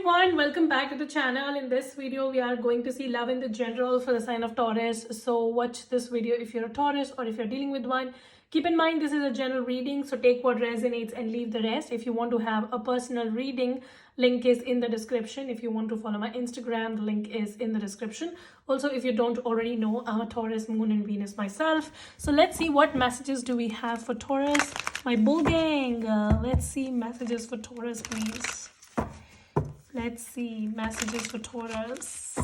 everyone, welcome back to the channel. In this video we are going to see love in the general for the sign of Taurus. So watch this video if you're a Taurus or if you're dealing with one. Keep in mind this is a general reading, so take what resonates and leave the rest. If you want to have a personal reading, link is in the description. If you want to follow my Instagram, the link is in the description. Also, if you don't already know, I'm a Taurus, Moon and Venus myself. So let's see what messages do we have for Taurus. My bull gang, let's see messages for Taurus, please. Let's see messages for Taurus.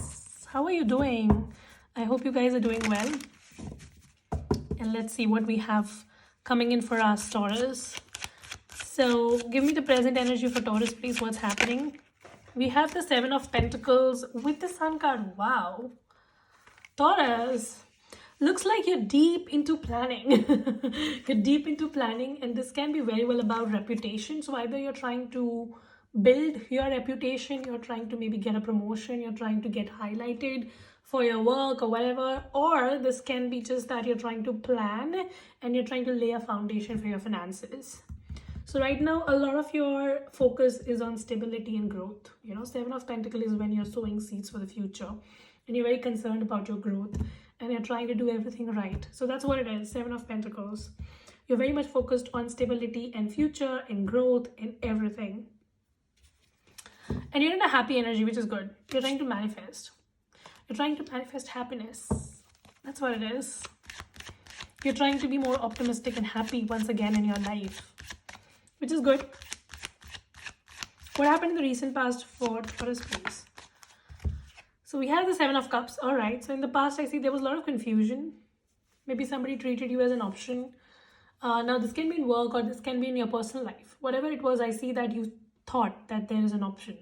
How are you doing? I hope you guys are doing well. And let's see what we have coming in for us, Taurus. So give me the present energy for Taurus, please. What's happening? We have the Seven of Pentacles with the Sun card. Wow. Taurus, looks like you're deep into planning. You're deep into planning, and this can be very well about reputation. So either you're trying to build your reputation, you're trying to maybe get a promotion, you're trying to get highlighted for your work or whatever, or this can be just that you're trying to plan and you're trying to lay a foundation for your finances. So right now a lot of your focus is on stability and growth. You know, Seven of Pentacles is when you're sowing seeds for the future and you're very concerned about your growth and you're trying to do everything right. So that's what it is, Seven of Pentacles. You're very much focused on stability and future and growth and everything. And you're in a happy energy, which is good. You're trying to manifest. You're trying to manifest happiness. That's what it is. You're trying to be more optimistic and happy once again in your life, which is good. What happened in the recent past for Taurus, please? So we have the Seven of Cups. All right. So in the past, I see there was a lot of confusion. Maybe somebody treated you as an option. Now this can be in work or this can be in your personal life. Whatever it was, I see that you thought that there is an option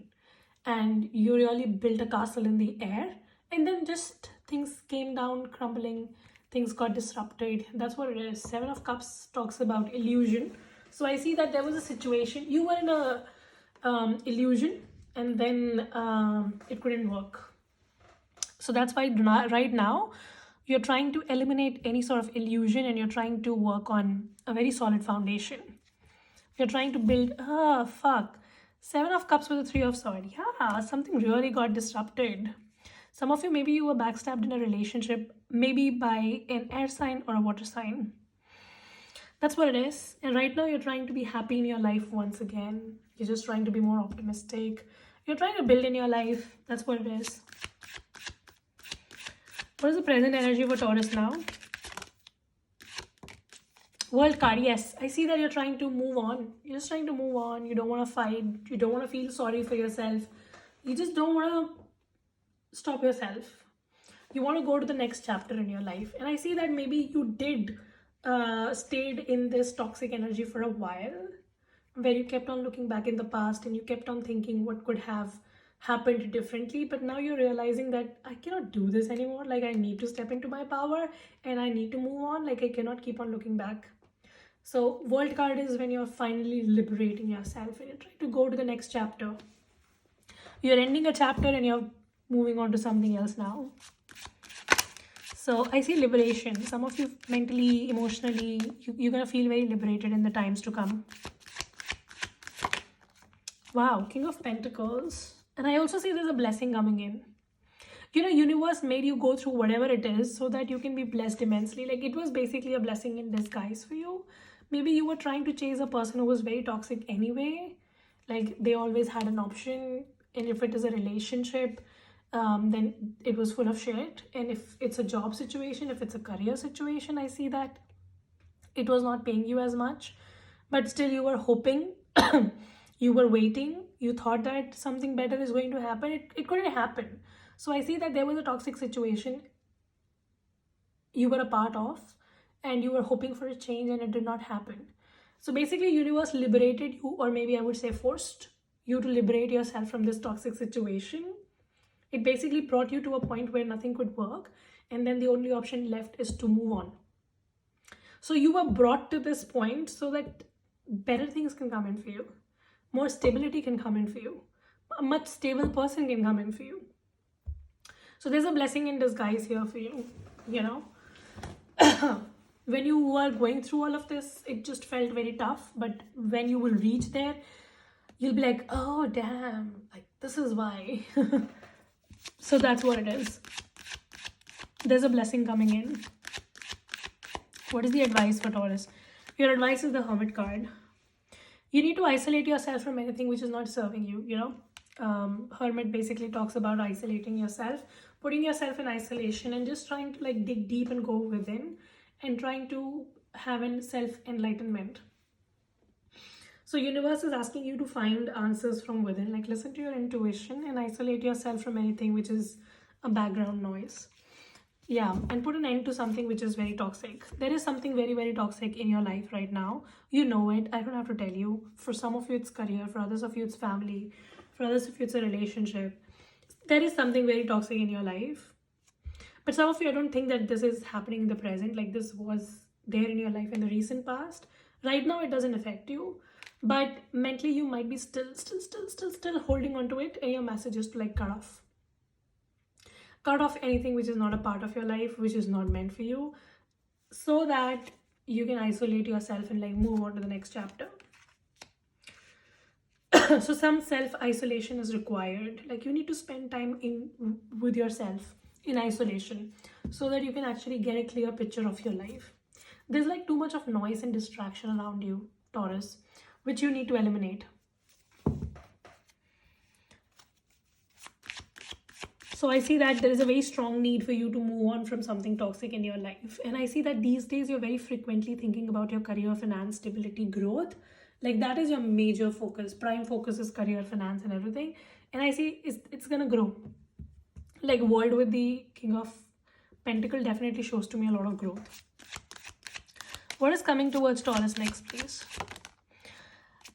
and you really built a castle in the air, and then just things came down crumbling, things got disrupted. That's what it is. Seven of Cups talks about illusion. So I see that there was a situation, you were in a illusion, and then it couldn't work. So that's why right now you're trying to eliminate any sort of illusion and you're trying to work on a very solid foundation. You're trying to build, Seven of Cups with the Three of Swords. Yeah, something really got disrupted. Some of you, maybe you were backstabbed in a relationship, maybe by an air sign or a water sign. That's what it is. And right now you're trying to be happy in your life once again. You're just trying to be more optimistic. You're trying to build in your life. That's what it is. What is the present energy for Taurus now? World card, yes. I see that you're trying to move on. You're just trying to move on. You don't want to fight. You don't want to feel sorry for yourself. You just don't want to stop yourself. You want to go to the next chapter in your life. And I see that maybe you did stayed in this toxic energy for a while, where you kept on looking back in the past and you kept on thinking what could have happened differently. But now you're realizing that I cannot do this anymore. Like, I need to step into my power and I need to move on. Like, I cannot keep on looking back. So World card is when you're finally liberating yourself and you're trying to go to the next chapter. You're ending a chapter and you're moving on to something else now. So I see liberation. Some of you mentally, emotionally, you're going to feel very liberated in the times to come. Wow, King of Pentacles. And I also see there's a blessing coming in. You know, universe made you go through whatever it is so that you can be blessed immensely. Like, it was basically a blessing in disguise for you. Maybe you were trying to chase a person who was very toxic anyway. Like, they always had an option. And if it is a relationship, then it was full of shit. And if it's a job situation, if it's a career situation, I see that it was not paying you as much. But still you were hoping, you were waiting. You thought that something better is going to happen. It couldn't happen. So I see that there was a toxic situation you were a part of and you were hoping for a change and it did not happen. So basically universe liberated you, or maybe I would say forced you to liberate yourself from this toxic situation. It basically brought you to a point where nothing could work, and then the only option left is to move on. So you were brought to this point so that better things can come in for you. More stability can come in for you. A much stable person can come in for you. So there's a blessing in disguise here for you, you know. When you were going through all of this, it just felt very tough. But when you will reach there, you'll be like, oh damn, like this is why. So that's what it is. There's a blessing coming in. What is the advice for Taurus? Your advice is the Hermit card. You need to isolate yourself from anything which is not serving you, you know. Hermit basically talks about isolating yourself, putting yourself in isolation and just trying to like dig deep and go within and trying to have a self-enlightenment. So universe is asking you to find answers from within, like listen to your intuition and isolate yourself from anything which is a background noise. Yeah, and put an end to something which is very toxic. There is something very, very toxic in your life right now. You know it. I don't have to tell you. For some of you, it's career. For others of you, it's family. For others of you, it's a relationship. There is something very toxic in your life. But some of you, I don't think that this is happening in the present. Like this was there in your life in the recent past. Right now, it doesn't affect you. But mentally, you might be still holding on to it. And your message is to like cut off anything which is not a part of your life, which is not meant for you, so that you can isolate yourself and like move on to the next chapter. So some self-isolation is required. Like you need to spend time with yourself in isolation so that you can actually get a clear picture of your life. There's like too much of noise and distraction around you, Taurus, which you need to eliminate. So I see that there is a very strong need for you to move on from something toxic in your life. And I see that these days you're very frequently thinking about your career, finance, stability, growth. Like that is your major focus. Prime focus is career, finance and everything. And I see it's going to grow. Like world with the King of Pentacle definitely shows to me a lot of growth. What is coming towards Taurus next, please?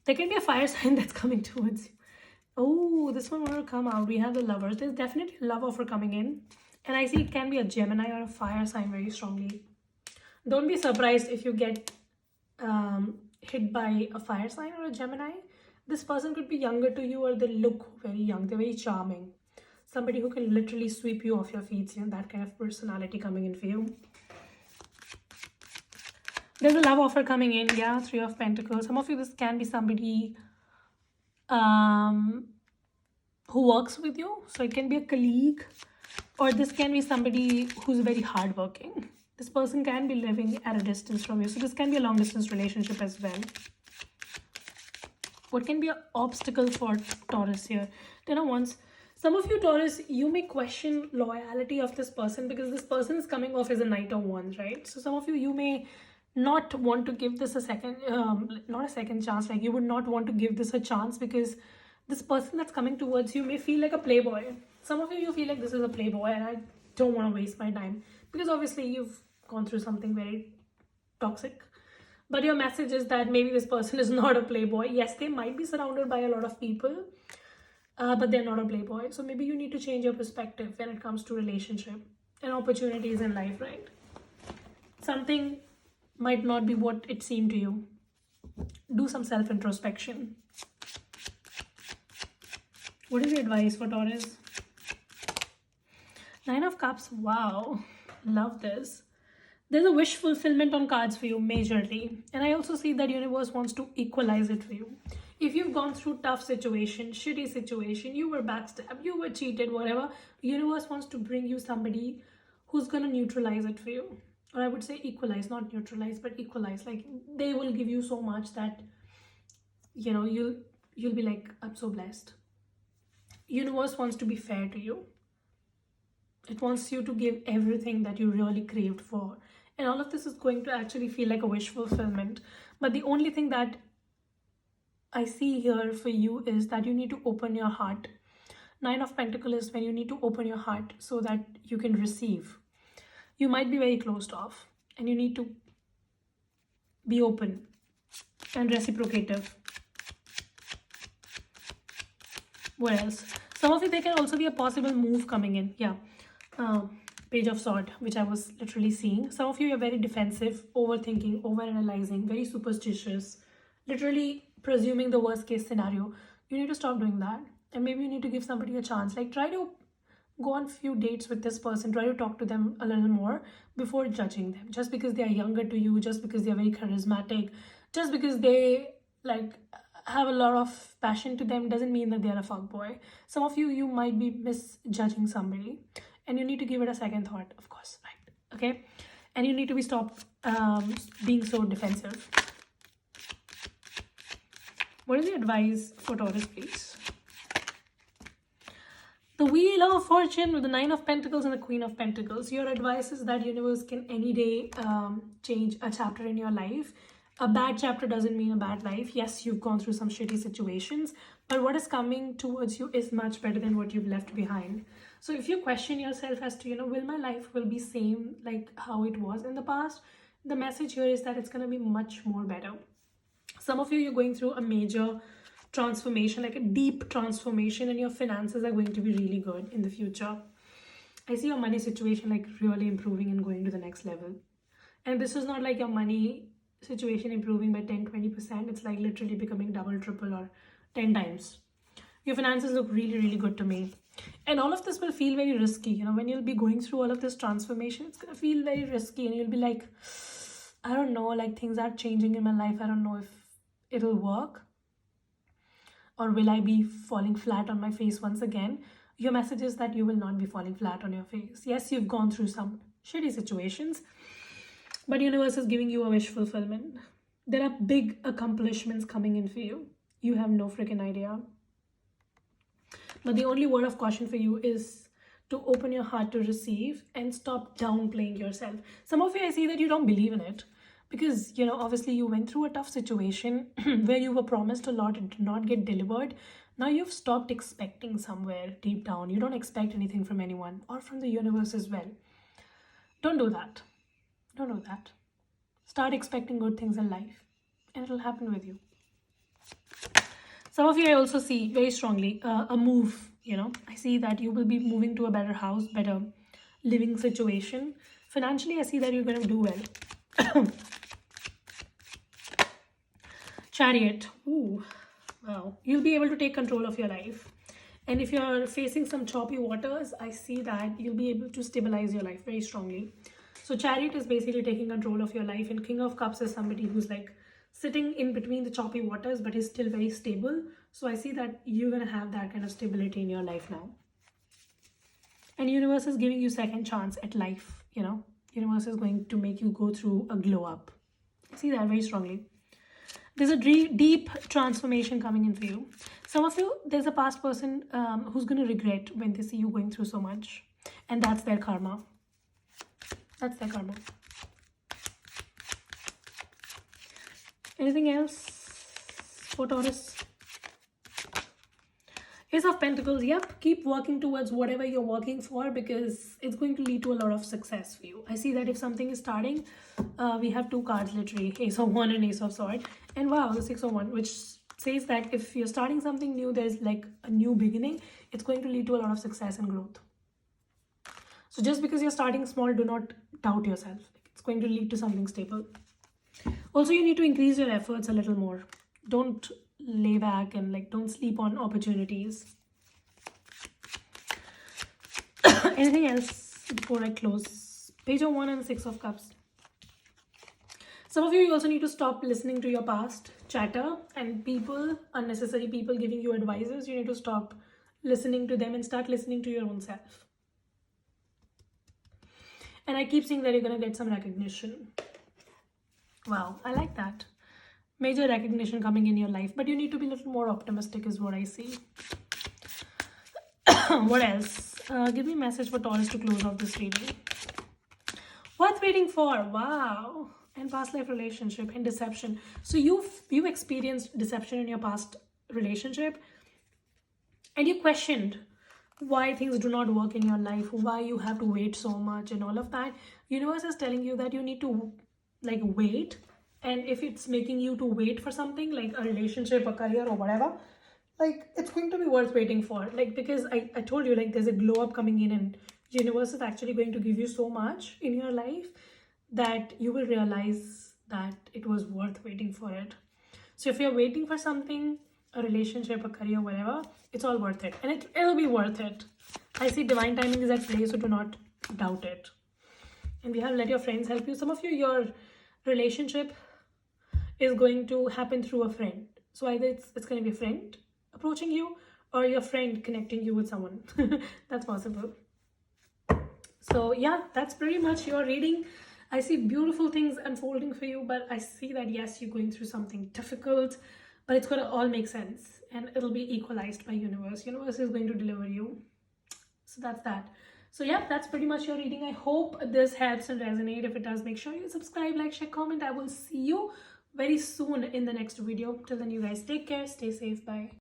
There can be a fire sign that's coming towards you. Oh, this one will come out. We have the Lovers. There's definitely a love offer coming in. And I see it can be a Gemini or a fire sign very strongly. Don't be surprised if you get hit by a fire sign or a Gemini. This person could be younger to you or they look very young. They're very charming. Somebody who can literally sweep you off your feet. You know, that kind of personality coming in for you. There's a love offer coming in. Yeah, Three of Pentacles. Some of you, this can be somebody who works with you. So it can be a colleague, or this can be somebody who's very hardworking. This person can be living at a distance from you. So this can be a long distance relationship as well. What can be an obstacle for Taurus here? Ten of Wands. Some of you, Taurus, you may question loyalty of this person because this person is coming off as a Knight of Wands, right? So some of you, you may not want to give this a second, not a second chance. Like you would not want to give this a chance because this person that's coming towards you may feel like a playboy. Some of you, you feel like this is a playboy and I don't want to waste my time because obviously you've gone through something very toxic. But your message is that maybe this person is not a playboy. Yes, they might be surrounded by a lot of people, but they're not a playboy. So maybe you need to change your perspective when it comes to relationship and opportunities in life, right? Something might not be what it seemed to you. Do some self-introspection. What is your advice for Taurus? Nine of Cups. Wow. Love this. There's a wish fulfillment on cards for you majorly. And I also see that universe wants to equalize it for you. If you've gone through tough situation, shitty situation, you were backstabbed, you were cheated, whatever, universe wants to bring you somebody who's going to neutralize it for you. Or I would say equalize, not neutralize, but equalize. Like they will give you so much that, you know, you'll be like, I'm so blessed. Universe wants to be fair to you. It wants you to give everything that you really craved for. And all of this is going to actually feel like a wish fulfillment. But the only thing that I see here for you is that you need to open your heart. Nine of Pentacles is when you need to open your heart so that you can receive. You might be very closed off and you need to be open and reciprocative. What else? Some of you, there can also be a possible move coming in. Yeah. Page of Swords, which I was literally seeing. Some of you are very defensive, overthinking, overanalyzing, very superstitious, literally presuming the worst case scenario. You need to stop doing that. And maybe you need to give somebody a chance. Like try to go on few dates with this person. Try to talk to them a little more before judging them. Just because they are younger to you, just because they are very charismatic, just because they like have a lot of passion to them doesn't mean that they're a fuckboy. Some of you might be misjudging somebody, and you need to give it a second thought, of course, right? Okay, and you need to be stopped being so defensive. What is the advice for Taurus, please? The Wheel of Fortune with the 9 of Pentacles and the Queen of Pentacles. Your advice is that universe can any day change a chapter in your life. A bad chapter doesn't mean a bad life. Yes, you've gone through some shitty situations, but what is coming towards you is much better than what you've left behind. So if you question yourself as to, will my life will be same like how it was in the past, the message here is that it's going to be much more better. Some of you're going through a major transformation, like a deep transformation, and your finances are going to be really good in the future. I see your money situation like really improving and going to the next level. And this is not like your money situation improving by 10-20%. It's like literally becoming double, triple, or 10 times. Your finances look really, really good to me. And all of this will feel very risky. When you'll be going through all of this transformation, it's going to feel very risky, and you'll be like, I don't know, like things are changing in my life. I don't know if it'll work, or will I be falling flat on my face once again? Your message is that you will not be falling flat on your face. Yes, you've gone through some shitty situations, but universe is giving you a wish fulfillment. There are big accomplishments coming in for you. You have no freaking idea. But the only word of caution for you is to open your heart to receive and stop downplaying yourself. Some of you, I see that you don't believe in it. Because, obviously you went through a tough situation where you were promised a lot and did not get delivered. Now you've stopped expecting somewhere deep down. You don't expect anything from anyone or from the universe as well. Don't do that. Don't do that. Start expecting good things in life, and it'll happen with you. Some of you I also see very strongly a move. I see that you will be moving to a better house, better living situation. Financially, I see that you're going to do well. Chariot. Ooh, wow. You'll be able to take control of your life. And if you're facing some choppy waters, I see that you'll be able to stabilize your life very strongly. So Chariot is basically taking control of your life, and King of Cups is somebody who's like sitting in between the choppy waters but is still very stable. So I see that you're going to have that kind of stability in your life now. And universe is giving you second chance at life. Universe is going to make you go through a glow up. I see that very strongly. There's a deep transformation coming in for you. Some of you, there's a past person who's going to regret when they see you going through so much. And that's their karma. That's their karma. Anything else for Taurus? Ace of Pentacles. Yep, keep working towards whatever you're working for, because it's going to lead to a lot of success for you. I see that if something is starting, we have two cards literally, Ace of Wands and Ace of Swords. And wow, the 6 of Wands, which says that if you're starting something new, there's like a new beginning. It's going to lead to a lot of success and growth. So just because you're starting small, do not doubt yourself. It's going to lead to something stable. Also, you need to increase your efforts a little more. Don't lay back and don't sleep on opportunities. Anything else before I close? Page of Wands and 6 of Cups. Some of you also need to stop listening to your past chatter and people, unnecessary people giving you advices. You need to stop listening to them and start listening to your own self. And I keep seeing that you're going to get some recognition. Wow, I like that. Major recognition coming in your life, but you need to be a little more optimistic is what I see. What else? Give me a message for Taurus to close off this reading. Worth waiting for. Wow. And past life relationship and deception. So you experienced deception in your past relationship, and you questioned why things do not work in your life, why you have to wait so much and all of that. Universe is telling you that you need to wait. And if it's making you to wait for something like a relationship, a career, or whatever, it's going to be worth waiting for. Because I told you, there's a glow up coming in, and universe is actually going to give you so much in your life that you will realize that it was worth waiting for it. So if you're waiting for something, a relationship, a career, whatever, it's all worth it. And it'll be worth it. I see divine timing is at play, so do not doubt it. And we have let your friends help you. Some of you, your relationship is going to happen through a friend. So either it's going to be a friend approaching you or your friend connecting you with someone. That's possible. So yeah, that's pretty much your reading. I see beautiful things unfolding for you, but I see that yes, you're going through something difficult, but it's going to all make sense and it'll be equalized by universe. Universe is going to deliver you. So that's that. So yeah, that's pretty much your reading. I hope this helps and resonate. If it does, make sure you subscribe, like, share, comment. I will see you very soon in the next video. Till then, you guys take care, stay safe, bye.